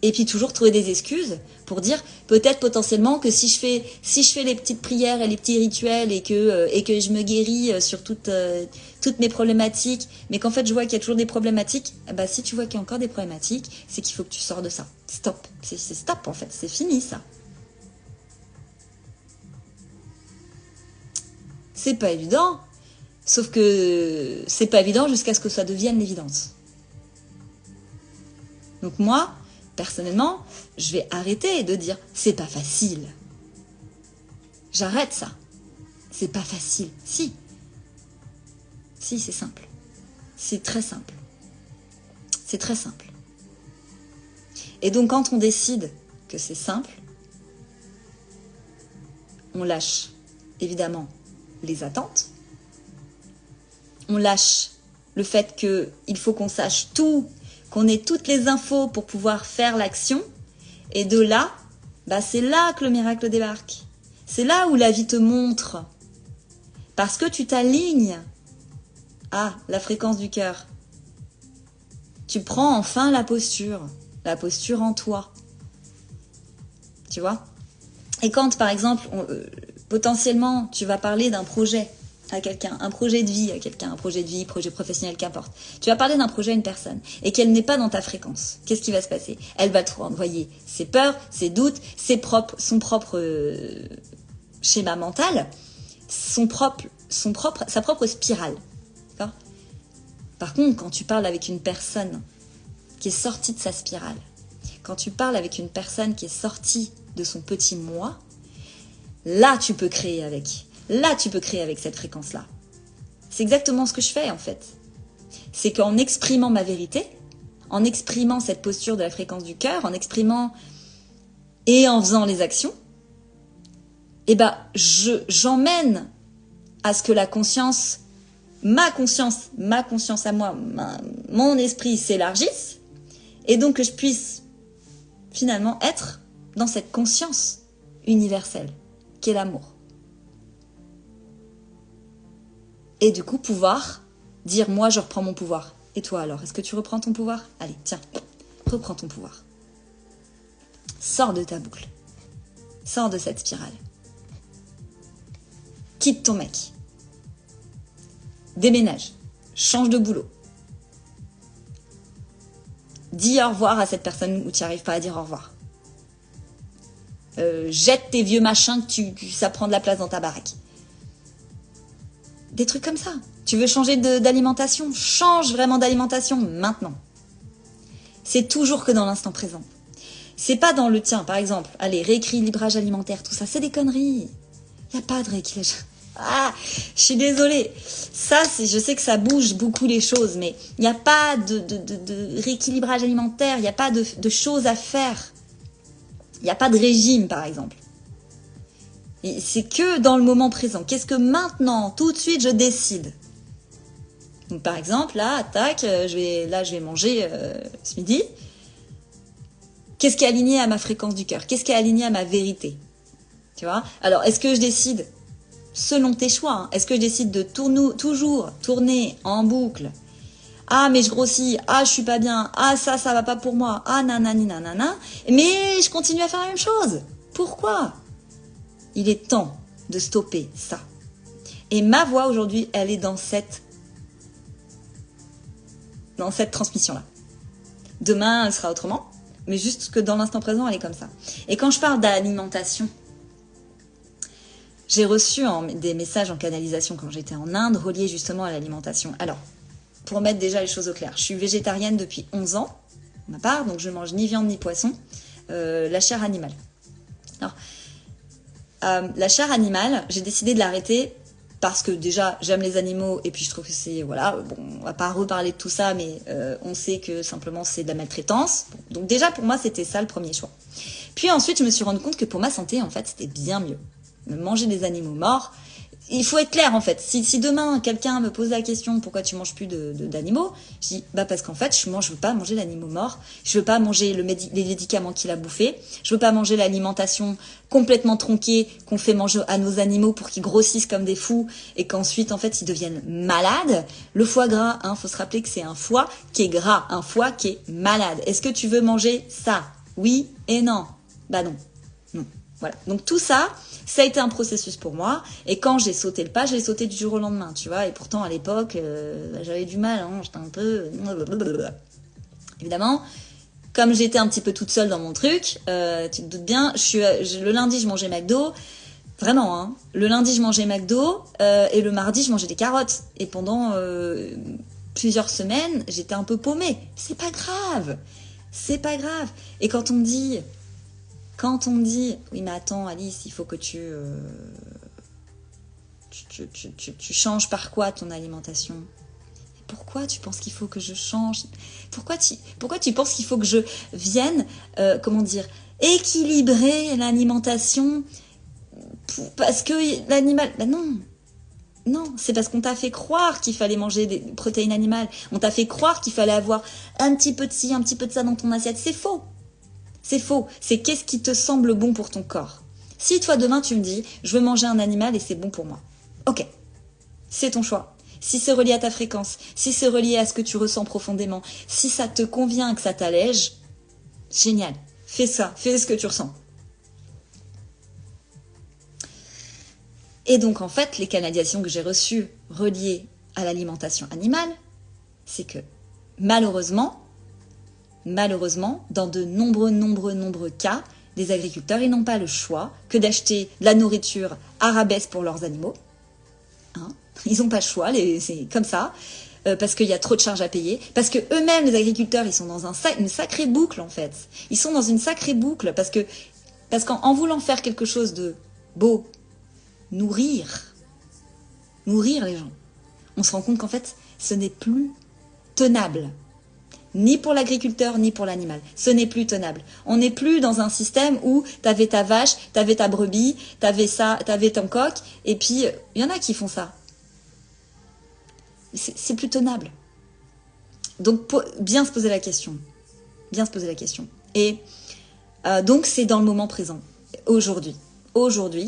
Et puis toujours trouver des excuses pour dire peut-être potentiellement que si je fais les petites prières et les petits rituels et que je me guéris sur toutes mes problématiques, mais qu'en fait je vois qu'il y a toujours des problématiques, bah si tu vois qu'il y a encore des problématiques, c'est qu'il faut que tu sors de ça. Stop. C'est stop en fait, c'est fini ça. C'est pas évident, sauf que c'est pas évident jusqu'à ce que ça devienne l'évidence. Donc moi, personnellement, je vais arrêter de dire c'est pas facile. J'arrête ça. C'est pas facile. Si, c'est simple. C'est très simple. C'est très simple. Et donc quand on décide que c'est simple, on lâche évidemment les attentes. On lâche le fait qu'il faut qu'on sache tout, qu'on ait toutes les infos pour pouvoir faire l'action. Et de là, c'est là que le miracle débarque. C'est là où la vie te montre. Parce que tu t'alignes à la fréquence du cœur. Tu prends enfin la posture en toi. Tu vois? Et quand, par exemple, potentiellement, tu vas parler d'un projet à quelqu'un, un projet de vie à quelqu'un, un projet de vie, projet professionnel, qu'importe. Tu vas parler d'un projet à une personne et qu'elle n'est pas dans ta fréquence. Qu'est-ce qui va se passer? Elle va te renvoyer ses peurs, ses doutes, son propre schéma mental, sa propre spirale. D'accord? Par contre, quand tu parles avec une personne qui est sortie de sa spirale, quand tu parles avec une personne qui est sortie de son petit moi, là tu peux créer avec. Là tu peux créer avec cette fréquence-là. C'est exactement ce que je fais en fait. C'est qu'en exprimant ma vérité, en exprimant cette posture de la fréquence du cœur, en exprimant et en faisant les actions, eh ben j'emmène à ce que la conscience, ma conscience à moi, mon esprit s'élargisse, et donc que je puisse finalement être dans cette conscience universelle qu'est l'amour. Et du coup pouvoir dire moi je reprends mon pouvoir. Et toi alors, est-ce que tu reprends ton pouvoir? Allez, tiens, reprends ton pouvoir. Sors de ta boucle. Sors de cette spirale. Quitte ton mec. Déménage. Change de boulot. Dis au revoir à cette personne où tu n'arrives pas à dire au revoir. Jette tes vieux machins que ça prend de la place dans ta baraque. Des trucs comme ça. Tu veux changer d'alimentation? Change vraiment d'alimentation maintenant. C'est toujours que dans l'instant présent. C'est pas dans le tien, par exemple. Allez, rééquilibrage alimentaire, tout ça, c'est des conneries. Il n'y a pas de rééquilibrage. Ah, je suis désolée. Ça, je sais que ça bouge beaucoup les choses, mais il n'y a pas de rééquilibrage alimentaire, il n'y a pas de choses à faire. Il n'y a pas de régime, par exemple. C'est que dans le moment présent. Qu'est-ce que maintenant, tout de suite, je décide? Donc, par exemple, là, tac, je vais manger ce midi. Qu'est-ce qui est aligné à ma fréquence du cœur? Qu'est-ce qui est aligné à ma vérité? Tu vois? Alors, est-ce que je décide selon tes choix, hein? Est-ce que je décide de toujours tourner en boucle? Ah, mais je grossis. Ah, je suis pas bien. Ah, ça va pas pour moi. Ah, nanani, nanana. Mais je continue à faire la même chose. Pourquoi? Il est temps de stopper ça. Et ma voix aujourd'hui, elle est dans cette transmission-là. Demain, elle sera autrement. Mais juste que dans l'instant présent, elle est comme ça. Et quand je parle d'alimentation, j'ai reçu des messages en canalisation quand j'étais en Inde reliés justement à l'alimentation. Alors, pour mettre déjà les choses au clair, je suis végétarienne depuis 11 ans, pour ma part, donc je ne mange ni viande ni poisson, la chair animale. Alors, la chair animale, j'ai décidé de l'arrêter parce que déjà, j'aime les animaux et puis je trouve que c'est, voilà, bon, on va pas reparler de tout ça, mais on sait que simplement c'est de la maltraitance. Bon, donc déjà, pour moi, c'était ça le premier choix. Puis ensuite, je me suis rendu compte que pour ma santé, en fait, c'était bien mieux. Manger des animaux morts, il faut être clair en fait. Si demain quelqu'un me pose la question pourquoi tu manges plus d'animaux, je dis bah parce qu'en fait je veux pas manger d'animaux morts, je veux pas manger les médicaments qu'il a bouffés, je veux pas manger l'alimentation complètement tronquée qu'on fait manger à nos animaux pour qu'ils grossissent comme des fous et qu'ensuite en fait ils deviennent malades. Le foie gras, faut se rappeler que c'est un foie qui est gras, un foie qui est malade. Est-ce que tu veux manger ça? Oui et non. Bah non. Non. Voilà. Donc tout ça, ça a été un processus pour moi. Et quand j'ai sauté le pas, je l'ai sauté du jour au lendemain, tu vois. Et pourtant, à l'époque, j'avais du mal. J'étais un peu... Évidemment, comme j'étais un petit peu toute seule dans mon truc, tu te doutes bien, le lundi, je mangeais McDo. Vraiment, hein. Le lundi, je mangeais McDo. Et le mardi, je mangeais des carottes. Et pendant plusieurs semaines, j'étais un peu paumée. C'est pas grave. C'est pas grave. Et quand on me dit... oui mais attends Alice, il faut que tu changes par quoi ton alimentation? Pourquoi tu penses qu'il faut que je change? Pourquoi tu penses qu'il faut que je vienne, équilibrer l'alimentation parce que l'animal... Ben non, c'est parce qu'on t'a fait croire qu'il fallait manger des protéines animales. On t'a fait croire qu'il fallait avoir un petit peu de ci, un petit peu de ça dans ton assiette. C'est faux. C'est faux. C'est qu'est-ce qui te semble bon pour ton corps. Si toi, demain, tu me dis, je veux manger un animal et c'est bon pour moi. Ok. c'est ton choix. Si c'est relié à ta fréquence, si c'est relié à ce que tu ressens profondément, si ça te convient, que ça t'allège, génial. Fais ça, fais ce que tu ressens. Et donc, en fait, les canalisations que j'ai reçues reliées à l'alimentation animale, c'est que malheureusement, dans de nombreux cas, les agriculteurs, ils n'ont pas le choix que d'acheter de la nourriture arabesque pour leurs animaux. Hein, ils n'ont pas le choix, c'est comme ça, parce qu'il y a trop de charges à payer, parce que eux-mêmes, les agriculteurs, ils sont dans une sacrée boucle, en fait. Ils sont dans une sacrée boucle, parce qu'en voulant faire quelque chose de beau, nourrir les gens, on se rend compte qu'en fait, ce n'est plus tenable. Ni pour l'agriculteur, ni pour l'animal. Ce n'est plus tenable. On n'est plus dans un système où t'avais ta vache, t'avais ta brebis, t'avais ton coq, et puis, il y en a qui font ça. C'est plus tenable. Donc, bien se poser la question. Et donc, c'est dans le moment présent. Aujourd'hui,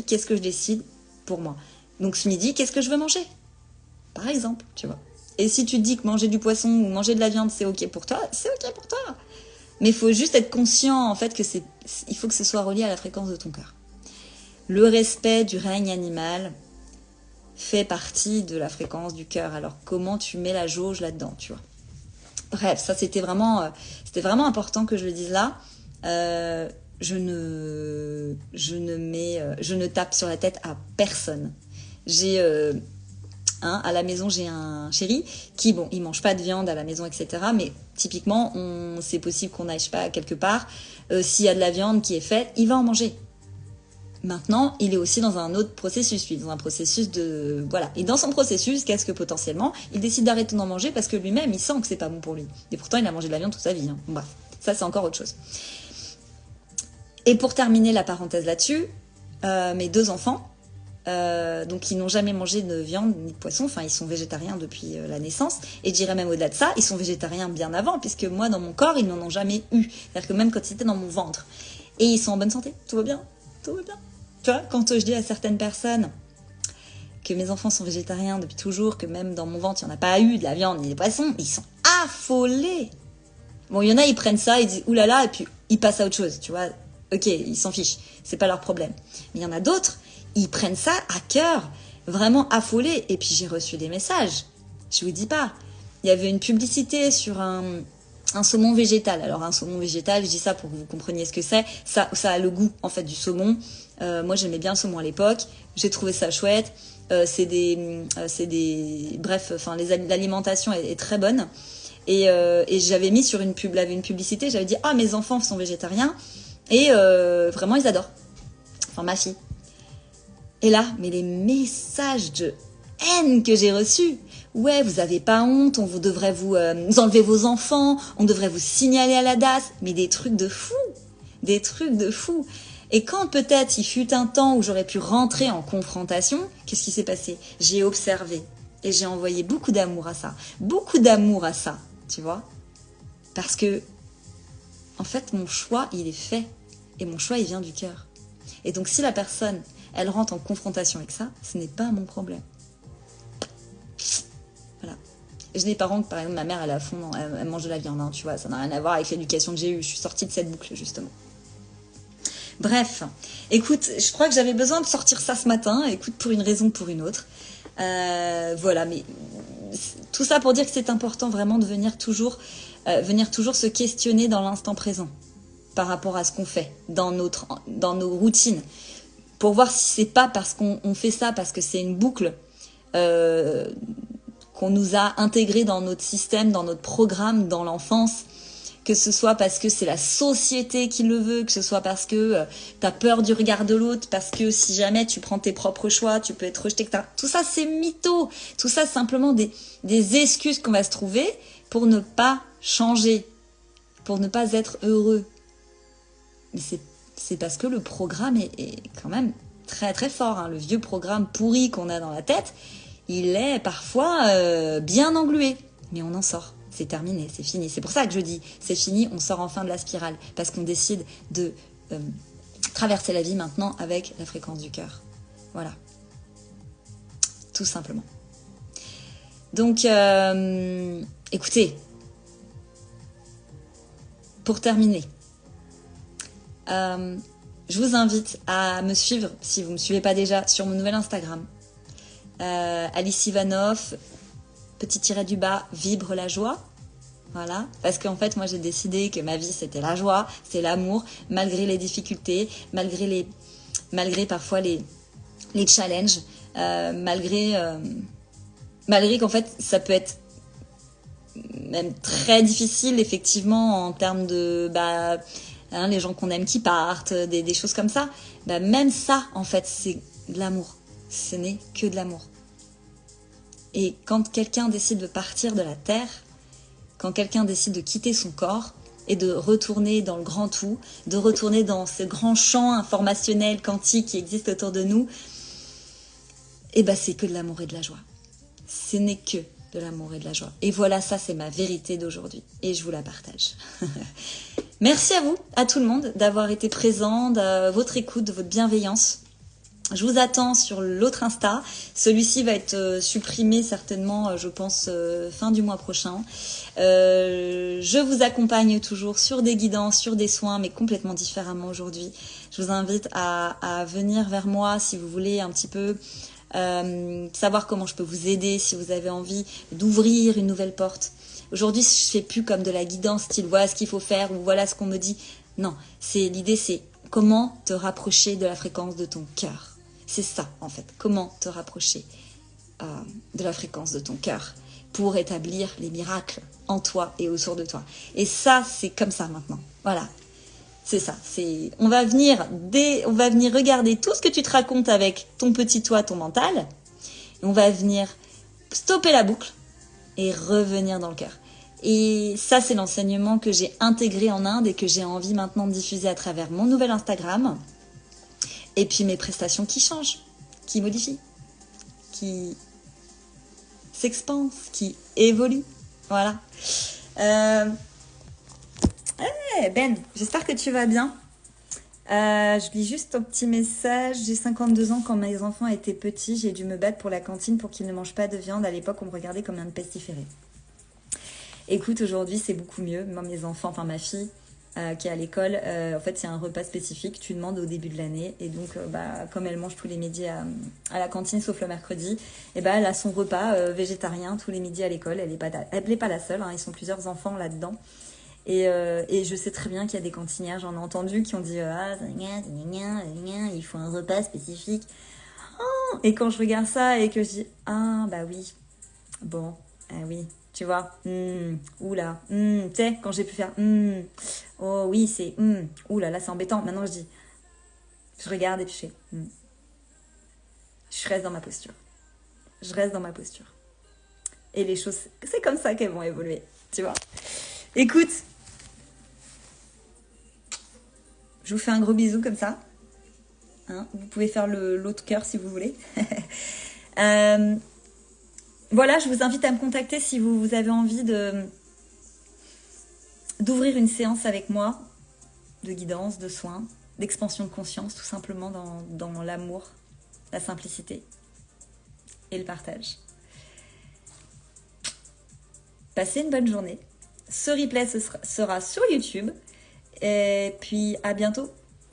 qu'est-ce que je décide pour moi? Donc, ce midi, qu'est-ce que je veux manger? Par exemple, tu vois. Et si tu te dis que manger du poisson ou manger de la viande, c'est OK pour toi, c'est OK pour toi. Mais il faut juste être conscient, en fait, il faut que ce soit relié à la fréquence de ton cœur. Le respect du règne animal fait partie de la fréquence du cœur. Alors, comment tu mets la jauge là-dedans, tu vois? Bref, ça, c'était vraiment important que je le dise là. Je ne tape sur la tête à personne. À la maison, j'ai un chéri qui, bon, il mange pas de viande à la maison, etc. Mais typiquement, c'est possible qu'on aille, je sais pas, quelque part. S'il y a de la viande qui est faite, il va en manger. Maintenant, il est aussi dans un autre processus, dans un processus de... Voilà. Et dans son processus, qu'est-ce que potentiellement, il décide d'arrêter d'en manger parce que lui-même, il sent que c'est pas bon pour lui. Et pourtant, il a mangé de la viande toute sa vie. Hein. Bref, ça, c'est encore autre chose. Et pour terminer la parenthèse là-dessus, mes 2 enfants, donc ils n'ont jamais mangé de viande ni de poisson, enfin ils sont végétariens depuis la naissance, et je dirais même au-delà de ça, ils sont végétariens bien avant, puisque moi dans mon corps ils n'en ont jamais eu, c'est-à-dire que même quand ils étaient dans mon ventre, et ils sont en bonne santé, tout va bien, tu vois, quand je dis à certaines personnes que mes enfants sont végétariens depuis toujours, que même dans mon ventre il n'y en a pas eu de la viande ni des poissons, ils sont affolés. Bon, il y en a, ils prennent ça, ils disent oulala, et puis ils passent à autre chose, tu vois, ok, ils s'en fichent, c'est pas leur problème. Mais il y en a d'autres, ils prennent ça à cœur, vraiment affolés. Et puis j'ai reçu des messages, je vous dis pas. Il y avait une publicité sur un saumon végétal. Alors un saumon végétal, je dis ça pour que vous compreniez ce que c'est. Ça a le goût en fait du saumon. Moi j'aimais bien le saumon à l'époque, j'ai trouvé ça chouette. Bref, enfin l'alimentation est très bonne. Et j'avais mis sur une publicité, j'avais dit mes enfants sont végétariens et vraiment ils adorent. Enfin ma fille. Et là, mais les messages de haine que j'ai reçus. Ouais, vous avez pas honte, devrait vous enlever vos enfants, on devrait vous signaler à la DAS. Mais des trucs de fou. Et quand peut-être il fut un temps où j'aurais pu rentrer en confrontation, qu'est-ce qui s'est passé? J'ai observé et j'ai envoyé beaucoup d'amour à ça. Tu vois? Parce que, en fait, mon choix, il est fait. Et mon choix, il vient du cœur. Et donc, si la personne, elle rentre en confrontation avec ça, ce n'est pas mon problème. Voilà. J'ai des parents que, par exemple, ma mère, elle est à fond, elle mange de la viande, hein, tu vois, ça n'a rien à voir avec l'éducation que j'ai eue. Je suis sortie de cette boucle, justement. Bref, écoute, je crois que j'avais besoin de sortir ça ce matin, écoute, pour une raison ou pour une autre. Voilà, mais tout ça pour dire que c'est important vraiment de venir toujours se questionner dans l'instant présent par rapport à ce qu'on fait dans nos routines, pour voir si c'est pas parce qu'on fait ça, parce que c'est une boucle qu'on nous a intégré dans notre système, dans notre programme, dans l'enfance, que ce soit parce que c'est la société qui le veut, que ce soit parce que t'as peur du regard de l'autre, parce que si jamais tu prends tes propres choix, tu peux être rejeté. Tout ça, c'est mytho. Tout ça, c'est simplement des excuses qu'on va se trouver pour ne pas changer, pour ne pas être heureux. Mais c'est parce que le programme est quand même très très fort. Hein. Le vieux programme pourri qu'on a dans la tête, il est parfois bien englué. Mais on en sort. C'est terminé, c'est fini. C'est pour ça que je dis, c'est fini, on sort enfin de la spirale. Parce qu'on décide de traverser la vie maintenant avec la fréquence du cœur. Voilà. Tout simplement. Donc, écoutez, pour terminer, je vous invite à me suivre, si vous ne me suivez pas déjà, sur mon nouvel Instagram. Alice Ivanov, petit tiret du bas, vibre la joie. Voilà, parce qu'en fait, moi, j'ai décidé que ma vie, c'était la joie, c'est l'amour, malgré les difficultés, malgré parfois les challenges, malgré qu'en fait, ça peut être même très difficile, effectivement, en termes de les gens qu'on aime qui partent, des choses comme ça. Même ça, en fait, c'est de l'amour. Ce n'est que de l'amour. Et quand quelqu'un décide de partir de la Terre, quand quelqu'un décide de quitter son corps et de retourner dans le grand tout, de retourner dans ce grand champ informationnel, quantique qui existe autour de nous, c'est que de l'amour et de la joie. Ce n'est que de l'amour et de la joie. Et voilà, ça c'est ma vérité d'aujourd'hui. Et je vous la partage. Merci à vous, à tout le monde, d'avoir été présent, de votre écoute, de votre bienveillance. Je vous attends sur l'autre Insta. Celui-ci va être supprimé certainement, je pense, fin du mois prochain. Je vous accompagne toujours sur des guidances, sur des soins, mais complètement différemment aujourd'hui. Je vous invite à venir vers moi si vous voulez un petit peu savoir comment je peux vous aider, si vous avez envie d'ouvrir une nouvelle porte. Aujourd'hui, je fais plus comme de la guidance, style voilà ce qu'il faut faire ou voilà ce qu'on me dit. Non, l'idée c'est comment te rapprocher de la fréquence de ton cœur. C'est ça, en fait. Comment te rapprocher de la fréquence de ton cœur pour établir les miracles en toi et autour de toi. Et ça, c'est comme ça maintenant. Voilà. C'est ça. On va venir regarder tout ce que tu te racontes avec ton petit toi, ton mental. Et on va venir stopper la boucle et revenir dans le cœur. Et ça, c'est l'enseignement que j'ai intégré en Inde et que j'ai envie maintenant de diffuser à travers mon nouvel Instagram. Et puis mes prestations qui changent, qui modifient, qui s'expansent, qui évoluent. Voilà. Ben, j'espère que tu vas bien. Je lis juste un petit message. J'ai 52 ans. Quand mes enfants étaient petits, j'ai dû me battre pour la cantine pour qu'ils ne mangent pas de viande. À l'époque, on me regardait comme un pestiféré. Écoute, aujourd'hui, c'est beaucoup mieux. Moi, mes enfants, enfin ma fille, qui est à l'école, en fait, c'est un repas spécifique. Tu demandes au début de l'année. Et donc, comme elle mange tous les midis à la cantine, sauf le mercredi, elle a son repas végétarien tous les midis à l'école. Elle n'est pas la seule. Hein, ils sont plusieurs enfants là-dedans. Et je sais très bien qu'il y a des cantinières, j'en ai entendu, qui ont dit il faut un repas spécifique. Oh, et quand je regarde ça et que je dis oui, bon, oui, tu vois, oula, tu sais, quand j'ai pu faire oh oui, c'est oula, là c'est embêtant. Maintenant je dis, je regarde et puis je fais je reste dans ma posture. Je reste dans ma posture. Et les choses, c'est comme ça qu'elles vont évoluer, tu vois. Écoute, je vous fais un gros bisou comme ça. Hein, vous pouvez faire l'autre cœur si vous voulez. Voilà, je vous invite à me contacter si vous avez envie d'ouvrir une séance avec moi, de guidance, de soins, d'expansion de conscience, tout simplement dans l'amour, la simplicité et le partage. Passez une bonne journée. Ce replay sera sur YouTube. Et puis à bientôt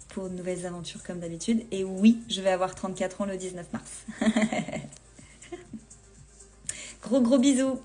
pour de nouvelles aventures comme d'habitude. Et oui, je vais avoir 34 ans le 19 mars. Gros bisous.